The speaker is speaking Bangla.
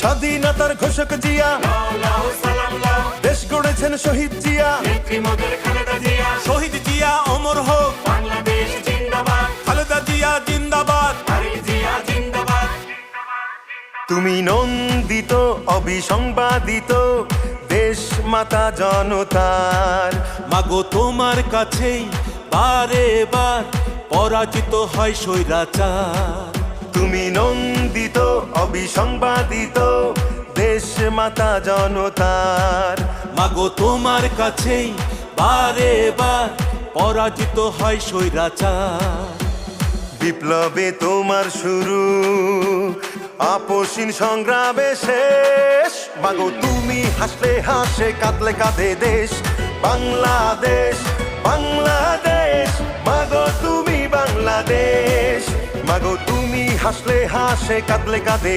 স্বাধীনতার ঘোষক জিয়া, দেশ গড়েছেন শহীদ জিয়া, শহীদ জিয়া অমর হোক, বাংলাদেশ জিন্দাবাদ, খালেদা জিয়া জিন্দাবাদ। তারেক জিয়া জিন্দাবাদ। তুমি নন্দিত অবিসংবাদিত দেশ মাতা জনতার। মাগো তোমার কাছেই বারে বার পরাজিত হয় স্বৈরাচার। তুমি নন্দিত অবিসংবাদিত দেশ মাতা জনতার। মাগো তোমার কাছেই বারে বার পরাজিত হয় স্বৈরাচার। বিপ্লবে তোমার শুরু, আপসীন সংগ্রামে শেষ। মাগো তুমি হাসলে হাসে, কাঁদলে কাঁদে দেশ বাংলাদেশ, বাংলাদেশ। মাগো তুমি বাংলাদেশ, মাগো তুমি হাসলে হাসে, কাঁদলে কাঁদে